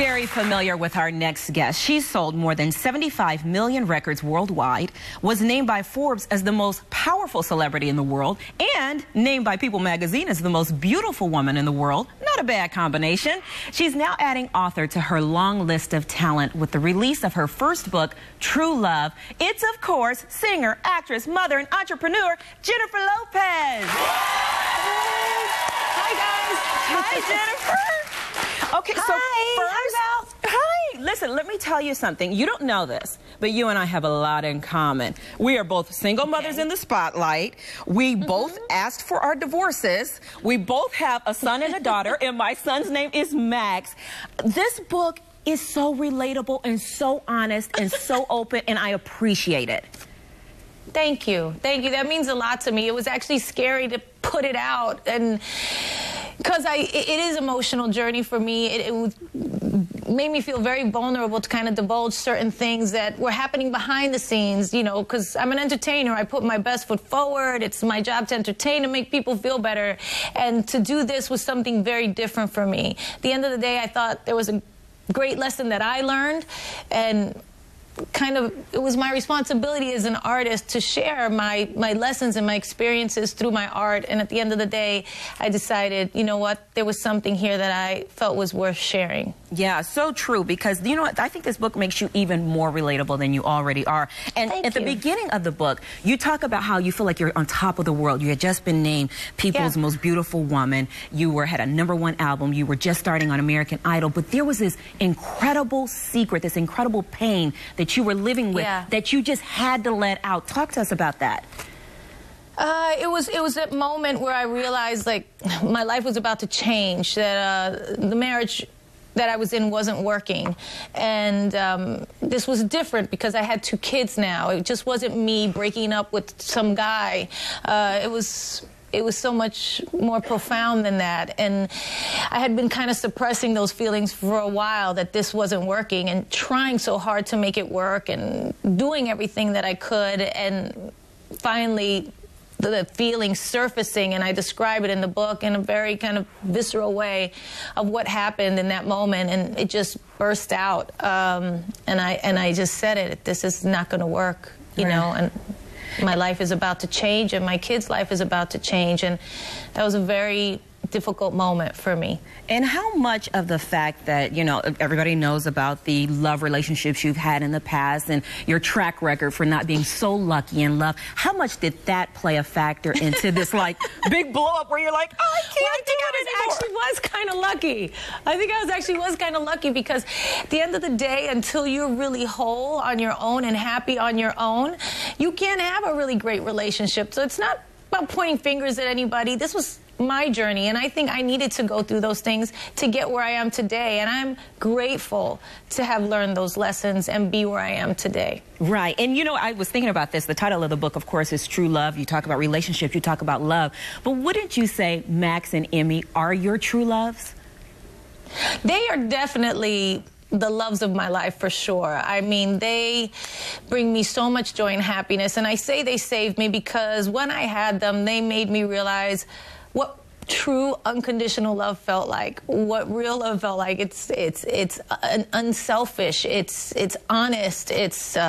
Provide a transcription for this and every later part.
very familiar with our next guest. She's sold more than 75 million records worldwide, was named by Forbes as the most powerful celebrity in the world, and named by People magazine as the most beautiful woman in the world. Not a bad combination. She's now adding author to her long list of talent with the release of her first book, True Love. It's, of course, singer, actress, mother, and entrepreneur, Jennifer Lopez. Hi, guys. Hi, Jennifer. Okay, so first, hi. Listen, let me tell you something. You don't know this, but you and I have a lot in common. We are both single mothers in the spotlight. We both asked for our divorces. We both have a son and a daughter, and my son's name is Max. This book is so relatable and so honest and so open, and I appreciate it. Thank you. Thank you. That means a lot to me. It was actually scary to put it out, and because it is an emotional journey for me. It made me feel very vulnerable to kind of divulge certain things that were happening behind the scenes, you know, because I'm an entertainer. I put my best foot forward. It's my job to entertain and make people feel better. And to do this was something very different for me. At the end of the day, I thought there was a great lesson that I learned, and kind of it was my responsibility as an artist to share my lessons and my experiences through my art. And at the end of the day, I decided, you know what, there was something here that I felt was worth sharing. Yeah, so true, because you know what, I think this book makes you even more relatable than you already are. And at the beginning of the book, you talk about how you feel like you're on top of the world. You had just been named People's Most Beautiful Woman. You had a #1 album. You were just starting on American Idol. But there was this incredible secret, this incredible pain that you were living with that you just had to let out. Talk to us about that. It was that moment where I realized, like, my life was about to change, that the marriage that I was in wasn't working. And this was different because I had 2 kids now. It just wasn't me breaking up with some guy. It was so much more profound than that. And I had been kind of suppressing those feelings for a while, that this wasn't working, and trying so hard to make it work and doing everything that I could. And finally, the feeling surfacing, and I describe it in the book in a very kind of visceral way of what happened in that moment, and it just burst out. And I just said it, this is not going to work, you know, and my life is about to change, and my kid's life is about to change, and that was a very difficult moment for me. And how much of the fact that, you know, everybody knows about the love relationships you've had in the past and your track record for not being so lucky in love, how much did that play a factor into this, like, big blow up where you're like, oh, I can't do it anymore? I actually was kind of lucky. I think I was kind of lucky, because at the end of the day, until you're really whole on your own and happy on your own, you can't have a really great relationship. So it's not about pointing fingers at anybody. This was my journey, and I think I needed to go through those things to get where I am today, and I'm grateful to have learned those lessons and be where I am today. Right. And you know, I was thinking about this. The title of the book, of course, is True Love. You talk about relationships, you talk about love, but wouldn't you say Max and Emmy are your true loves? They are definitely the loves of my life, for sure. I mean, they bring me so much joy and happiness, and I say they saved me because when I had them, they made me realize what true unconditional love felt like, what real love felt like. It's unselfish, it's honest, it's you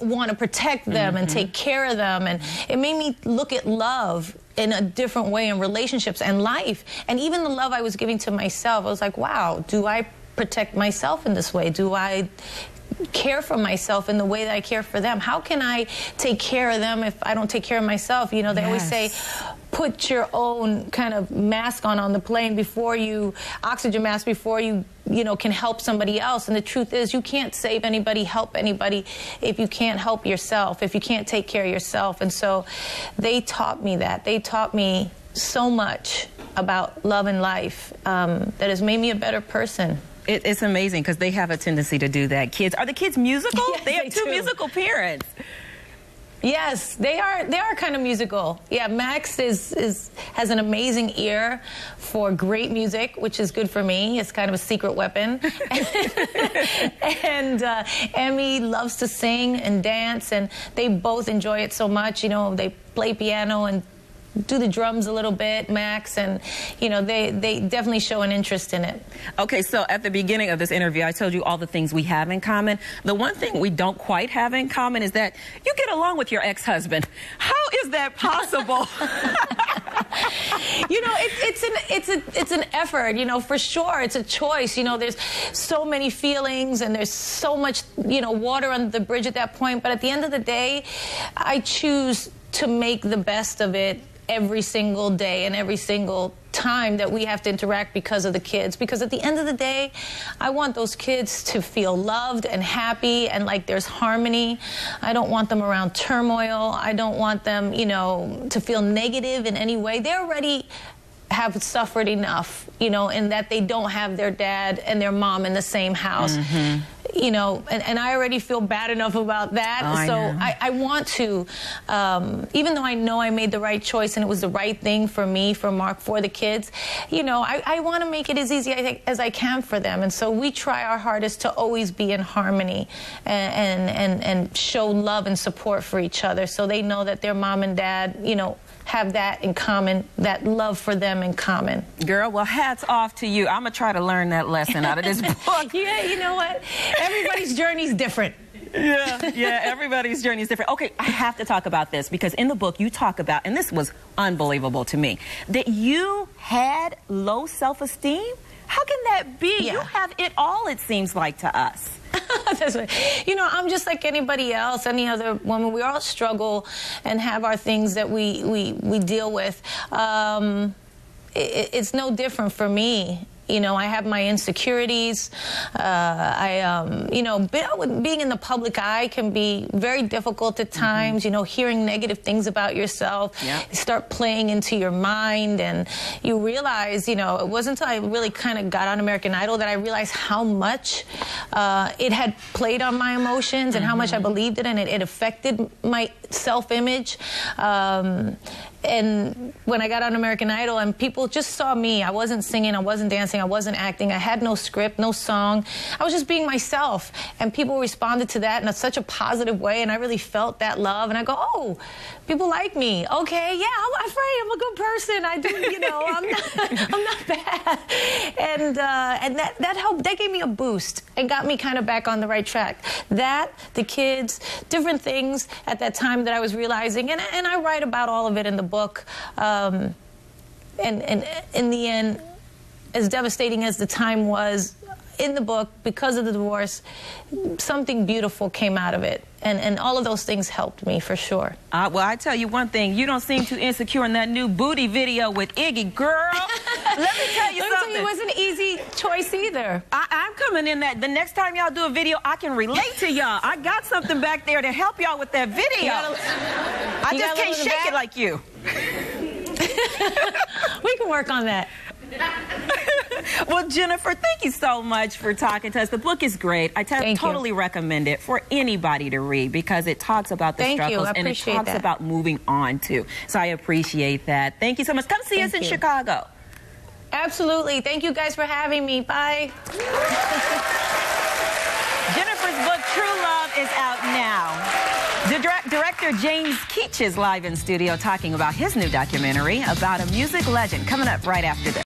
want to protect them and take care of them, and it made me look at love in a different way, in relationships and life, and even the love I was giving to myself. I was like, wow, do I protect myself in this way? Do I care for myself in the way that I care for them? How can I take care of them if I don't take care of myself? You know, they always say, put your own kind of mask on the plane before you, oxygen mask before you know, can help somebody else. And the truth is, you can't save anybody, help anybody, if you can't help yourself, if you can't take care of yourself. And so they taught me that. They taught me so much about love and life that has made me a better person. It's amazing because they have a tendency to do that. Kids, are the kids musical? Yes, they have 2 musical parents. Yes, they are kind of musical. Yeah, Max has an amazing ear for great music, which is good for me. It's kind of a secret weapon. And Emmy loves to sing and dance, and they both enjoy it so much. You know, they play piano and do the drums a little bit, Max, and, you know, they definitely show an interest in it. Okay, so at the beginning of this interview, I told you all the things we have in common. The one thing we don't quite have in common is that you get along with your ex-husband. How is that possible? You know, it's an effort, you know, for sure. It's a choice. You know, there's so many feelings and there's so much, you know, water under the bridge at that point. But at the end of the day, I choose to make the best of it every single day and every single time that we have to interact because of the kids. Because at the end of the day, I want those kids to feel loved and happy and like there's harmony. I don't want them around turmoil. I don't want them, you know, to feel negative in any way. They already have suffered enough, you know, in that they don't have their dad and their mom in the same house. Mm-hmm. You know, and I already feel bad enough about that. Oh, so I want to, even though I know I made the right choice and it was the right thing for me, for Mark, for the kids, you know, I want to make it as easy as I can for them. And so we try our hardest to always be in harmony and show love and support for each other so they know that their mom and dad, you know, have that in common, that love for them in common. Girl, well, hats off to you. I'm going to try to learn that lesson out of this book. Yeah, you know what? Everybody's journey is different. Yeah, everybody's journey is different. Okay, I have to talk about this because in the book you talk about, and this was unbelievable to me, that you had low self-esteem. How can that be? Yeah. You have it all, it seems like, to us. That's right. You know, I'm just like anybody else, any other woman. We all struggle and have our things that we deal with. It's no different for me. You know, I have my insecurities. You know, being in the public eye can be very difficult at times. You know, hearing negative things about yourself. Yeah. You start playing into your mind, and you realize, you know, it wasn't until I really kind of got on American Idol that I realized how much it had played on my emotions and how much I believed it, and it affected my self-image. And when I got on American Idol and people just saw me, I wasn't singing, I wasn't dancing, I wasn't acting, I had no script, no song. I was just being myself. And people responded to that in such a positive way, and I really felt that love. And I go, oh, people like me. Okay, yeah, I'm afraid I'm a good person. I do, you know, I'm not bad. And that helped, that gave me a boost and got me kind of back on the right track. That, the kids, different things at that time that I was realizing, and I write about all of it in the book. And in the end, as devastating as the time was in the book, because of the divorce, something beautiful came out of it. And all of those things helped me, for sure. Well, I tell you one thing, you don't seem too insecure in that new booty video with Iggy. Girl, let me tell you something. It wasn't an easy choice either. I'm coming in that the next time y'all do a video, I can relate to y'all. I got something back there to help y'all with that video. I just can't shake it like you. We can work on that. Well, Jennifer, thank you so much for talking to us. The book is great. I totally recommend it for anybody to read because it talks about the struggles and it talks about moving on too. So I appreciate that. Thank you so much. Come see us in Chicago. Absolutely. Thank you guys for having me. Bye. Jennifer's book, True Love, is out now. Director James Keach is live in studio talking about his new documentary about a music legend. Coming up right after this.